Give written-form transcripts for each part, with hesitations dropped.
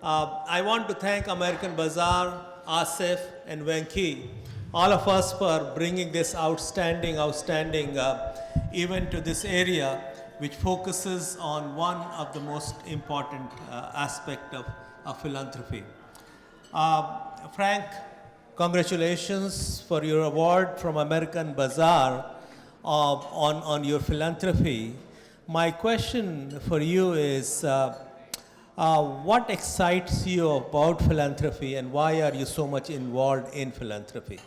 I want to thank American Bazaar, Asif, and Venki, all of us for bringing this outstanding event to this area, which focuses on one of the most important aspect of philanthropy. Frank, congratulations for your award from American Bazaar on your philanthropy. My question for you is, what excites you about philanthropy and why are you so much involved in philanthropy?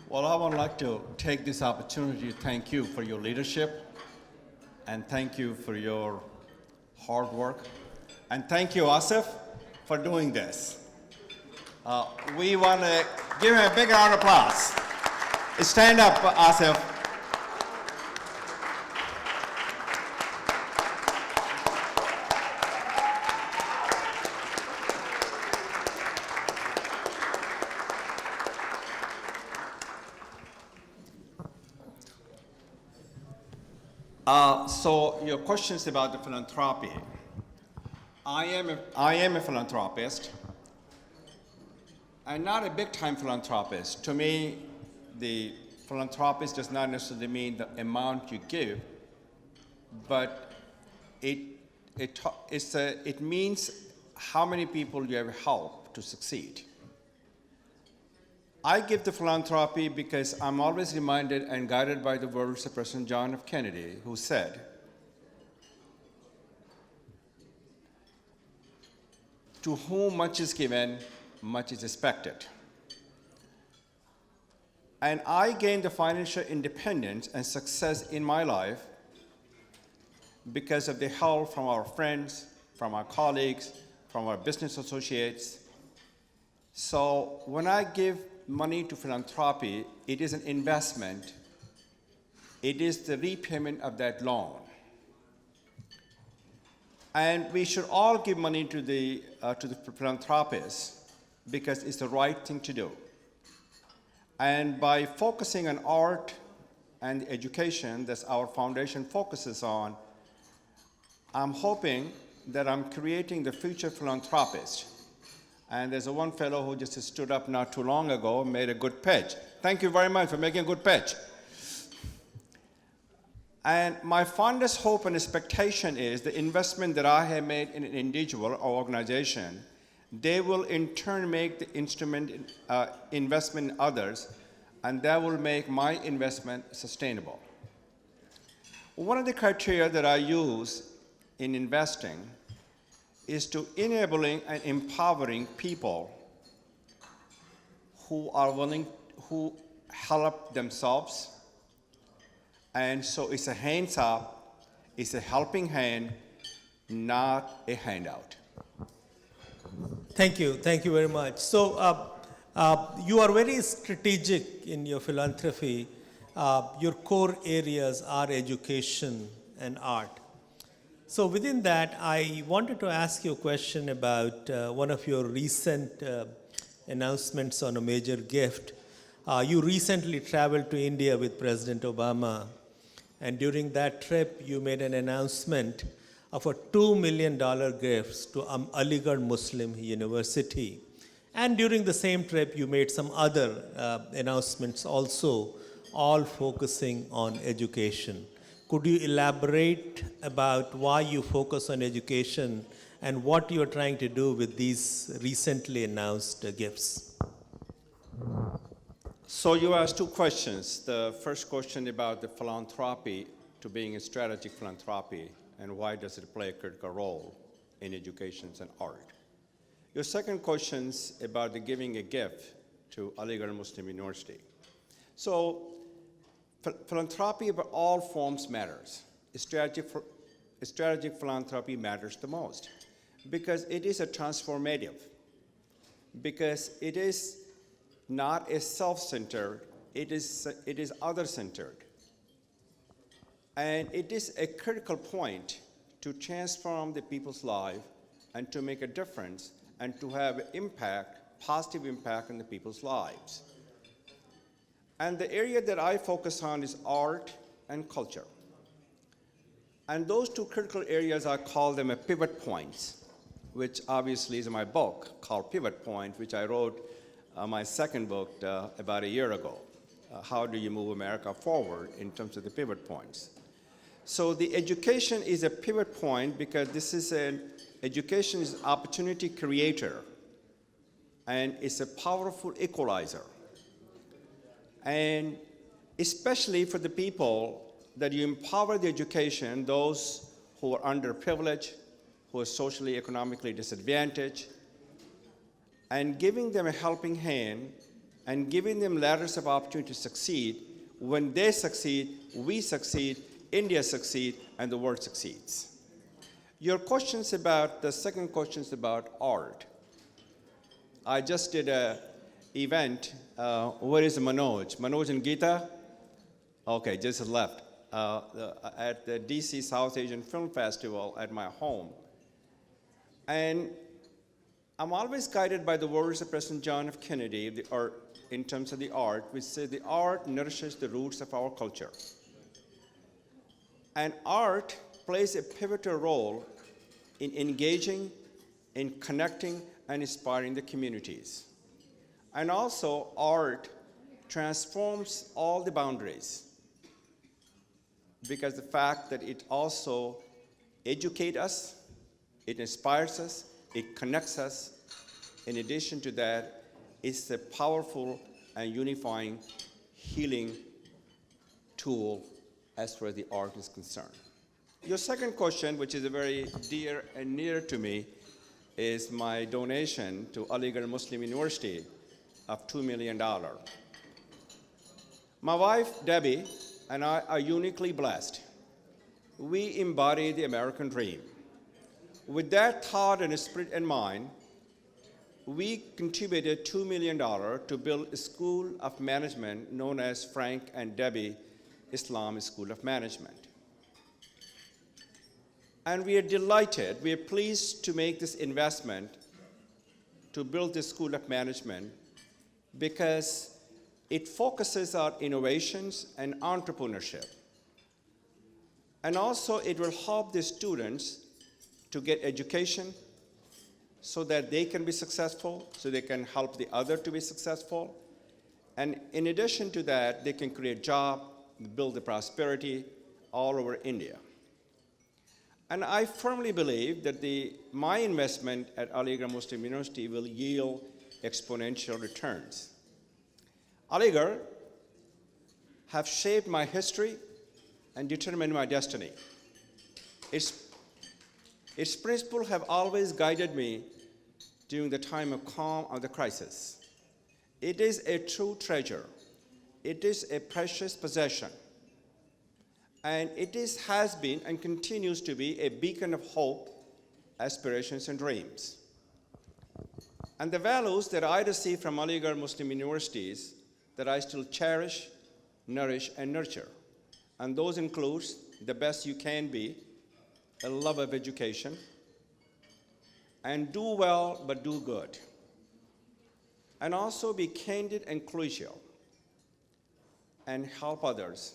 Well, I would like to take this opportunity to thank you for your leadership and thank you for your hard work. And thank you, Asif, for doing this. We want to give him a big round of applause. Stand up, Asif. So your questions about the philanthropy. I am a philanthropist, and not a big-time philanthropist. To me, the philanthropist does not necessarily mean the amount you give, but it means how many people you have helped to succeed. I give the philanthropy because I'm always reminded and guided by the words of President John F. Kennedy, who said, "To whom much is given, much is expected." And I gained the financial independence and success in my life because of the help from our friends, from our colleagues, from our business associates. So when I give money to philanthropy, it is an investment. It is the repayment of that loan. And we should all give money to the philanthropists because it's the right thing to do. And by focusing on art and education that our foundation focuses on, I'm hoping that I'm creating the future philanthropist. And there's one fellow who just stood up not too long ago and made a good pitch. Thank you very much for making a good pitch. And my fondest hope and expectation is the investment that I have made in an individual or organization, they will in turn make the investment in others, and that will make my investment sustainable. One of the criteria that I use in investing is to enabling and empowering people who are willing, who help themselves. And so it's a hands up, it's a helping hand, not a handout. Thank you very much. So you are very strategic in your philanthropy. Your core areas are education and art. So within that, I wanted to ask you a question about one of your recent announcements on a major gift. You recently traveled to India with President Obama, and during that trip, you made an announcement of a $2 million gift to Aligarh Muslim University. And during the same trip, you made some other announcements also, all focusing on education. Could you elaborate about why you focus on education and what you're trying to do with these recently announced gifts? So you asked two questions. The first question about the philanthropy to being a strategic philanthropy and why does it play a critical role in education and art. Your second question's about the giving a gift to Aligarh Muslim University. So philanthropy of all forms matters. Strategic philanthropy matters the most because it is a transformative, because it is not a self-centered, it is other-centered. And it is a critical point to transform the people's life and to make a difference and to have impact, positive impact on the people's lives. And the area that I focus on is art and culture. And those two critical areas, I call them a pivot points. which obviously is my book called Pivot Point, which I wrote my second book about a year ago. How do you move America forward in terms of the pivot points? So the education is a pivot point because this is education is an opportunity creator, and it's a powerful equalizer. And especially for the people that you empower the education, those who are underprivileged, who are socially, economically disadvantaged, and giving them a helping hand and giving them ladders of opportunity to succeed. When they succeed, we succeed, India succeeds, and the world succeeds. Your questions about, the second question is about art. I just did an event. Where is Manoj? Manoj and Geeta? Okay, just left. At the DC South Asian Film Festival at my home. And I'm always guided by the words of President John F. Kennedy, in terms of the art, which says the art nourishes the roots of our culture. And art plays a pivotal role in engaging, in connecting, and inspiring the communities. And also, art transforms all the boundaries because the fact that it also educates us, it inspires us, it connects us. In addition to that, it's a powerful and unifying healing tool as far as the art is concerned. Your second question, which is a very dear and near to me, is my donation to Aligarh Muslim University of $2 million. My wife, Debbie, and I are uniquely blessed. We embody the American dream. With that thought and spirit in mind, we contributed $2 million to build a school of management known as Frank and Debbie Islam School of Management. And we are delighted, we are pleased to make this investment to build this School of Management because it focuses on innovations and entrepreneurship. And also it will help the students to get education so that they can be successful, so they can help the other to be successful. And in addition to that, they can create jobs, build the prosperity all over India. And I firmly believe that my investment at Aligarh Muslim University will yield exponential returns. Aligarh have shaped my history and determined my destiny. Its principles have always guided me during the time of calm or the crisis. It is a true treasure. It is a precious possession. And it has been and continues to be a beacon of hope, aspirations, and dreams. And the values that I receive from Aligarh Muslim universities that I still cherish, nourish, and nurture. And those include the best you can be, a love of education, and do well but do good. And also be candid and collegial, and help others.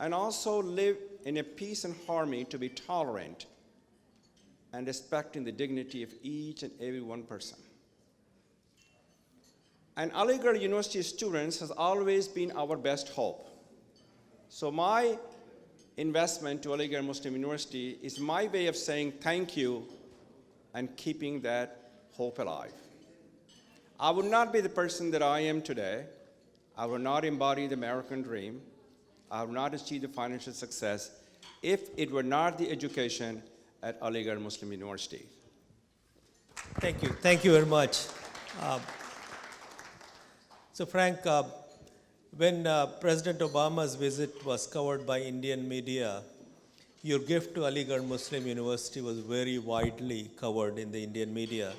And also live in a peace and harmony, to be tolerant and respecting the dignity of each and every one person. And Aligarh University students has always been our best hope. So my investment to Aligarh Muslim University is my way of saying thank you and keeping that hope alive. I would not be the person that I am today. I would not embody the American dream. I would not achieve the financial success if it were not the education at Aligarh Muslim University. Thank you. Thank you very much. So Frank, when President Obama's visit was covered by Indian media, your gift to Aligarh Muslim University was very widely covered in the Indian media.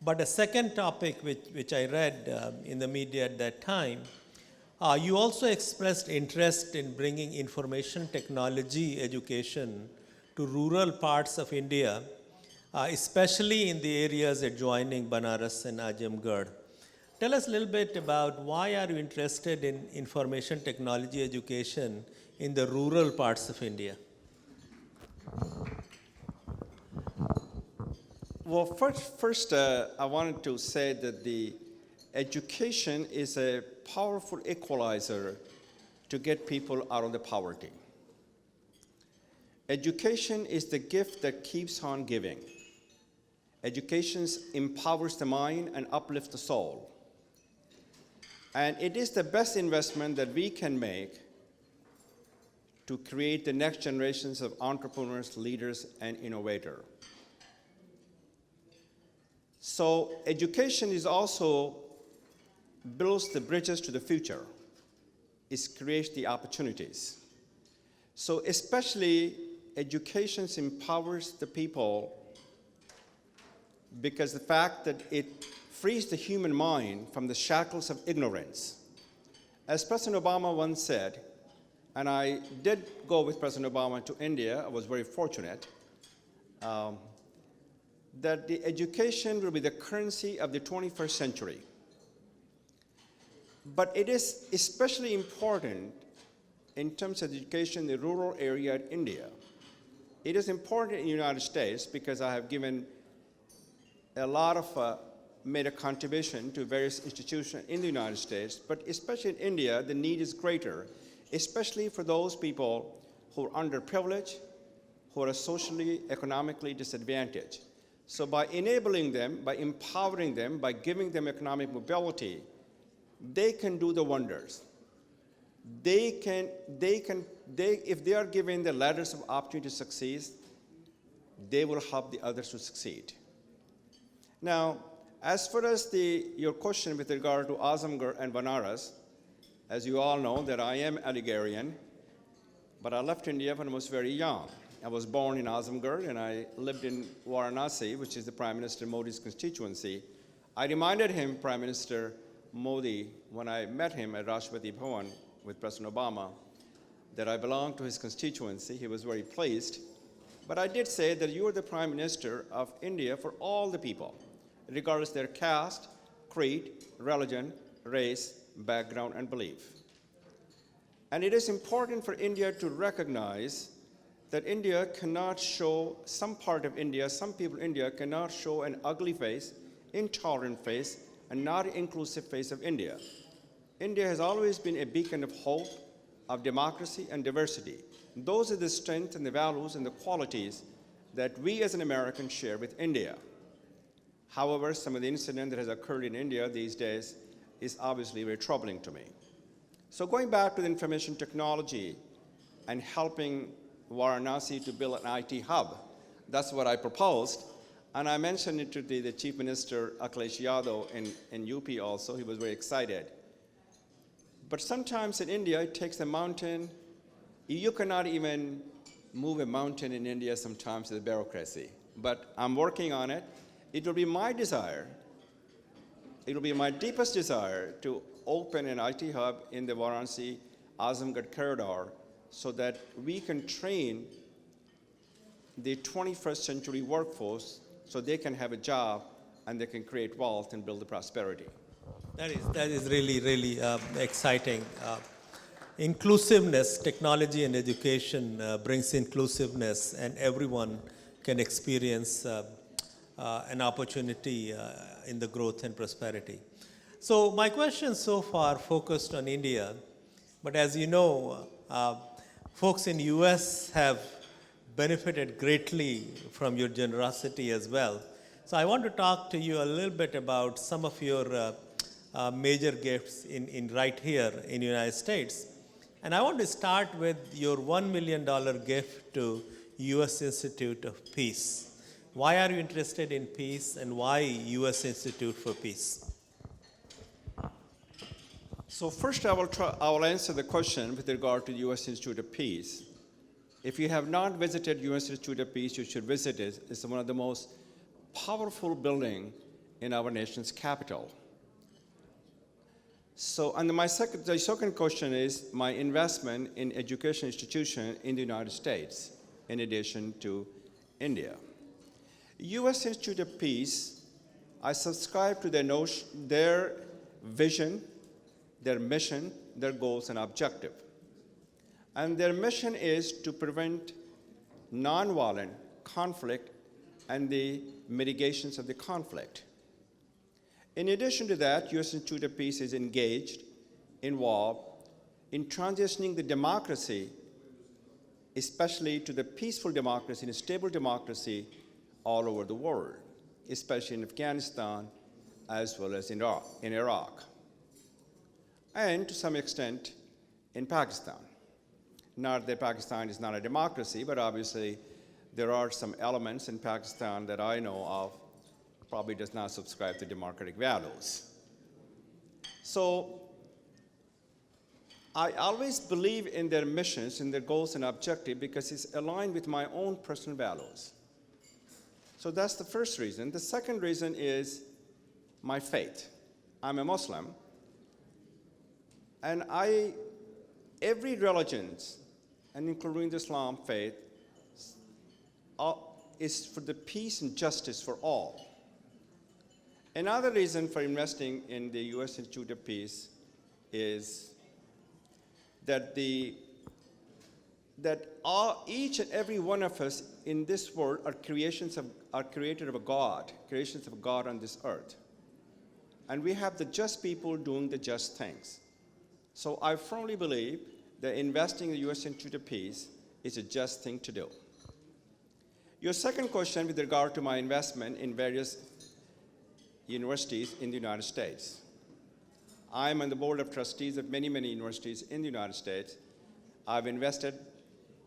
But a second topic which I read in the media at that time, you also expressed interest in bringing information technology education to rural parts of India, especially in the areas adjoining Banaras and Azamgarh. Tell us a little bit about why are you interested in information technology education in the rural parts of India? Well, first I wanted to say that the education is a powerful equalizer to get people out of the poverty. Education is the gift that keeps on giving. Education empowers the mind and uplifts the soul. And it is the best investment that we can make to create the next generations of entrepreneurs, leaders, and innovators. So education is also builds the bridges to the future. It creates the opportunities. So especially education empowers the people because the fact that it frees the human mind from the shackles of ignorance. As President Obama once said, and I did go with President Obama to India, I was very fortunate, that the education will be the currency of the 21st century. But it is especially important in terms of education in the rural area in India. It is important in the United States because I have given a lot of, made a contribution to various institutions in the United States, but especially in India, the need is greater, especially for those people who are underprivileged, who are socially, economically disadvantaged. So by enabling them, by empowering them, by giving them economic mobility, they can do the wonders. If they are given the ladders of opportunity to succeed, they will help the others to succeed. Now, as far as your question with regard to Azamgarh and Banaras, as you all know that I am Alligerian, but I left India when I was very young. I was born in Azamgarh and I lived in Varanasi, which is the Prime Minister Modi's constituency. I reminded him, Prime Minister Modi, when I met him at Rashtrapati Bhavan with President Obama, that I belonged to his constituency. He was very pleased. But I did say that you are the Prime Minister of India for all the people, regardless of their caste, creed, religion, race, background, and belief. And it is important for India to recognize that India cannot show, some part of India, some people in India cannot show an ugly face, intolerant face, and not inclusive face of India. India has always been a beacon of hope, of democracy and diversity. Those are the strengths and the values and the qualities that we as an American share with India. However, some of the incident that has occurred in India these days is obviously very troubling to me. So going back to the information technology and helping Varanasi to build an IT hub, that's what I proposed. And I mentioned it to the Chief Minister Akhilesh Yadav in UP also. He was very excited. But sometimes in India, it takes a mountain. You cannot even move a mountain in India sometimes with bureaucracy. But I'm working on it. It will be my desire, it will be my deepest desire to open an IT hub in the Varanasi Azamgarh corridor so that we can train the 21st century workforce so they can have a job and they can create wealth and build the prosperity. That is really, really exciting. Inclusiveness, technology and education brings inclusiveness, and everyone can experience an opportunity in the growth and prosperity. So my question so far focused on India, but as you know, folks in US have benefited greatly from your generosity as well. So I want to talk to you a little bit about some of your major gifts in right here in the United States. And I want to start with your $1 million gift to US Institute of Peace. Why are you interested in peace, and why US Institute for Peace? So first I will answer the question with regard to the US Institute of Peace. If you have not visited US Institute of Peace, you should visit it. It's one of the most powerful buildings in our nation's capital. So, and the second question is my investment in education institution in the United States, in addition to India. US Institute of Peace, I subscribe to their vision, their mission, their goals and objective. And their mission is to prevent nonviolent conflict and the mitigations of the conflict. In addition to that, U.S. Institute of Peace is engaged, involved in transitioning the democracy, especially to the peaceful democracy and stable democracy all over the world, especially in Afghanistan as well as in Iraq, and to some extent in Pakistan. Not that Pakistan is not a democracy, but obviously there are some elements in Pakistan that I know of probably does not subscribe to democratic values. So I always believe in their missions, in their goals and objectives, because it's aligned with my own personal values. So that's the first reason. The second reason is my faith. I'm a Muslim, and every religion, and including the Islam faith, is for the peace and justice for all. Another reason for investing in the U.S. Institute of Peace is that each and every one of us in this world are created of a God, creations of God on this earth. And we have the just people doing the just things. So I firmly believe that investing in the U.S. Institute of Peace is a just thing to do. Your second question with regard to my investment in various universities in the United States. I'm on the board of trustees of many, many universities in the United States. I've invested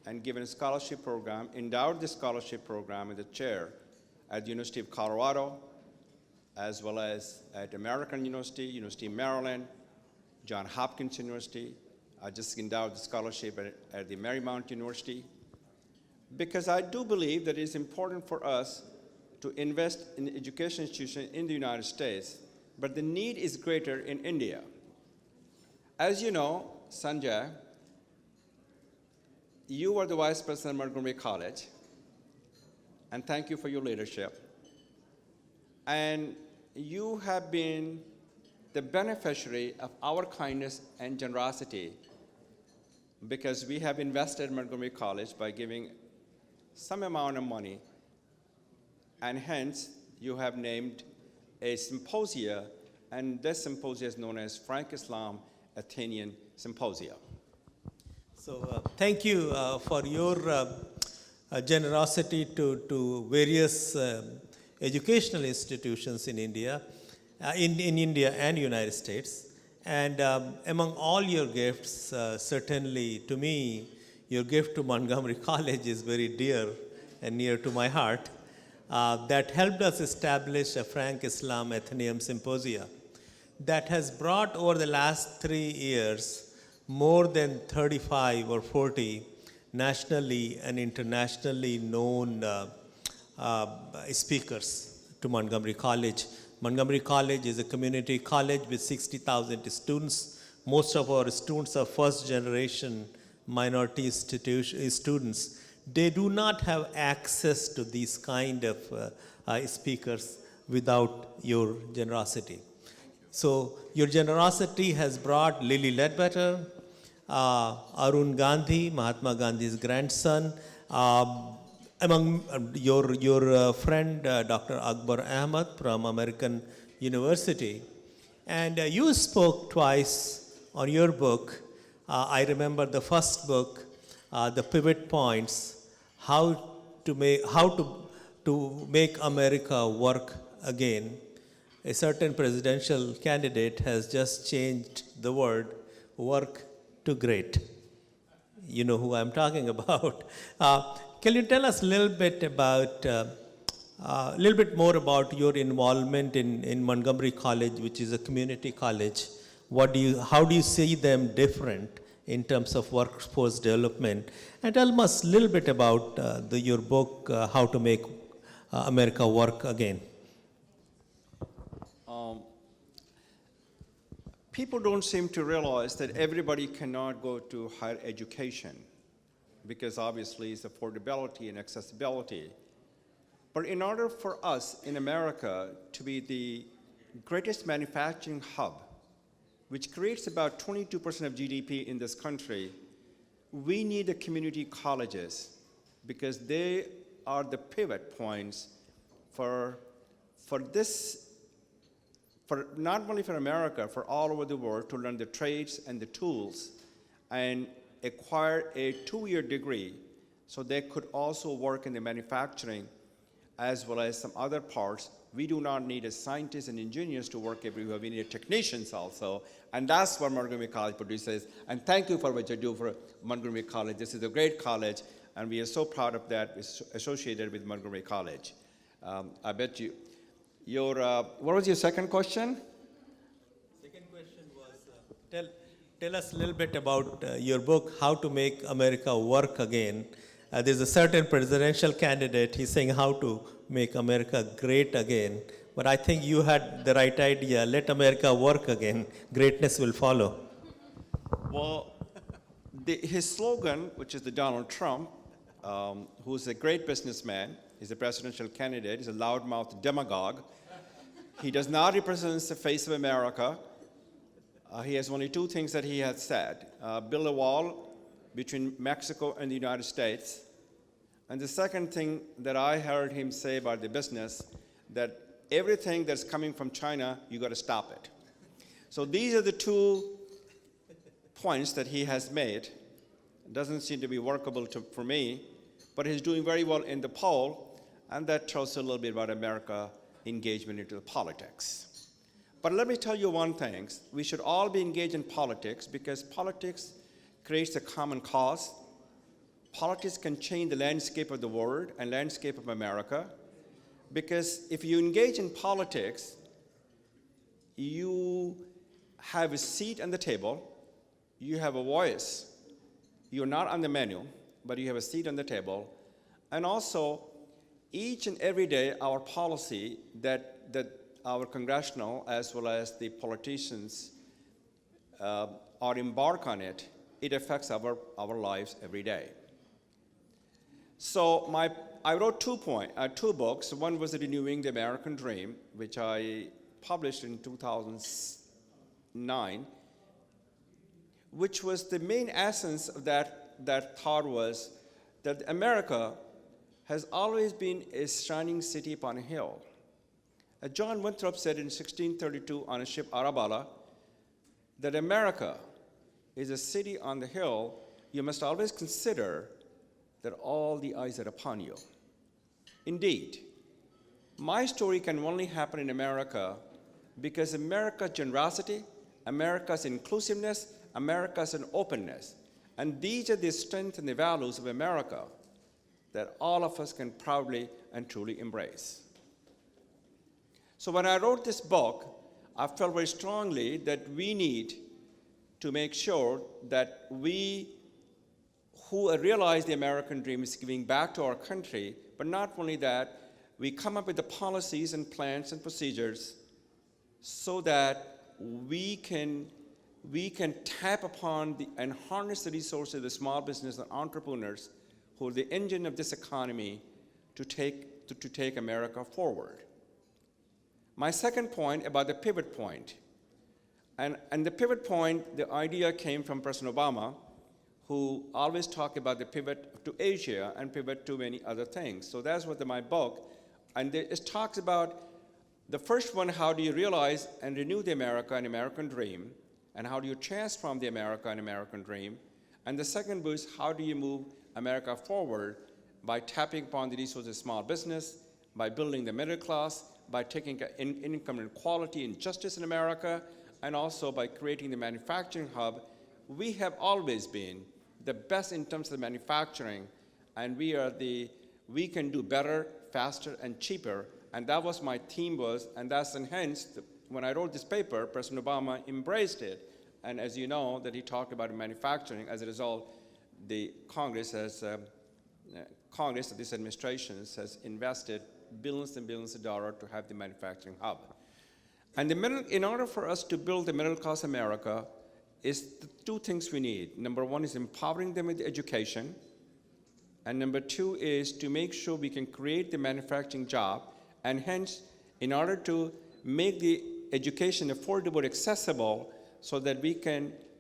and given a scholarship program, endowed the scholarship program as the chair at the University of Colorado, as well as at American University, University of Maryland, Johns Hopkins University. I just endowed the scholarship at the Marymount University, because I do believe that it's important for us to invest in education institutions in the United States, but the need is greater in India. As you know, Sanjay, you were the vice president of Montgomery College, and thank you for your leadership. And you have been the beneficiary of our kindness and generosity, because we have invested in Montgomery College by giving some amount of money, and hence you have named a symposia, and this symposia is known as Frank Islam Athenian Symposia. So thank you for your generosity to various educational institutions in India, in India and United States. And among all your gifts, certainly to me, your gift to Montgomery College is very dear and near to my heart. That helped us establish a Frank Islam Athenaeum Symposia that has brought over the last 3 years more than 35 or 40 nationally and internationally known speakers to Montgomery College. Montgomery College is a community college with 60,000 students. Most of our students are first generation minority students. They do not have access to these kind of speakers without your generosity. So your generosity has brought Lily Ledbetter, Arun Gandhi, Mahatma Gandhi's grandson, among your friend Dr. Akbar Ahmed from American University. And you spoke twice on your book. I remember the first book, The Pivot Points, how to make America work again. A certain presidential candidate has just changed the word work to great. You know who I'm talking about. Can you tell us a little bit more about your involvement in Montgomery College, which is a community college? How do you see them different in terms of workforce development? And tell us a little bit about your book, How to Make America Work Again. People don't seem to realize that everybody cannot go to higher education, because obviously it's affordability and accessibility. But in order for us in America to be the greatest manufacturing hub, which creates about 22% of GDP in this country, we need the community colleges, because they are the pivot points for this, for not only for America, for all over the world to learn the trades and the tools and acquire a 2-year degree so they could also work in the manufacturing as well as some other parts. We do not need a scientists and engineers to work everywhere. We need technicians also. And that's what Montgomery College produces. And thank you for what you do for Montgomery College. This is a great college, and we are so proud of that, associated with Montgomery College. I bet you, what was your second question? Second question was, tell us a little bit about your book, How to Make America Work Again. There's a certain presidential candidate, he's saying how to make America great again. But I think you had the right idea. Let America work again. Greatness will follow. Well, his slogan, which is the Donald Trump, who's a great businessman, he's a presidential candidate, he's a loudmouth demagogue. He does not represent the face of America. He has only 2 things that he has said. Build a wall between Mexico and the United States. And the second thing that I heard him say about the business, that everything that's coming from China, you got to stop it. So these are the 2 points that he has made. It doesn't seem to be workable for me, but he's doing very well in the poll, and that tells you a little bit about America engagement into the politics. But let me tell you one thing. We should all be engaged in politics because politics creates a common cause. Politics can change the landscape of the world and landscape of America, because if you engage in politics, you have a seat at the table, you have a voice. You're not on the menu, but you have a seat on the table. And also, each and every day, our policy that our congressional as well as the politicians are embarked on it, it affects our lives every day. So I wrote 2 books. One was Renewing the American Dream, which I published in 2009, which was the main essence of that thought was that America has always been a shining city upon a hill. As John Winthrop said in 1632 on a ship Arabella, that America is a city on the hill. You must always consider that all the eyes are upon you. Indeed, my story can only happen in America because America's generosity, America's inclusiveness, America's openness, and these are the strengths and the values of America that all of us can proudly and truly embrace. So when I wrote this book, I felt very strongly that we need to make sure that we who realize the American dream is giving back to our country, but not only that, we come up with the policies and plans and procedures so that we can tap upon and harness the resources of the small business and entrepreneurs who are the engine of this economy to take America forward. My second point about the pivot point. And the pivot point, the idea came from President Obama, who always talked about the pivot to Asia and pivot to many other things. So that's what my book, and it talks about the first one, how do you realize and renew the America and American dream, and how do you transform the America and American dream? And the second was, how do you move America forward by tapping upon the resources of small business, by building the middle class, by taking income inequality and justice in America, and also by creating the manufacturing hub. We have always been the best in terms of manufacturing, and we can do better, faster, and cheaper. And that was my theme was, and that's enhanced. When I wrote this paper, President Obama embraced it. And as you know, that he talked about manufacturing. As a result, the Congress, this administration has invested billions and billions of dollars to have the manufacturing hub. And in order for us to build the middle class America, is the 2 things we need. Number 1 is empowering them with education. And number 2 is to make sure we can create the manufacturing job. And hence, in order to make the education affordable, accessible, so that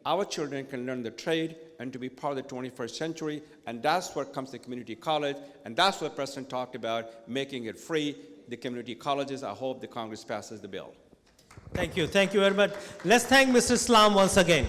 our children can learn the trade and to be part of the 21st century. And that's where comes the community college, and that's what the President talked about, making it free, the community colleges. I hope the Congress passes the bill. Thank you very much. Let's thank Mr. Islam once again.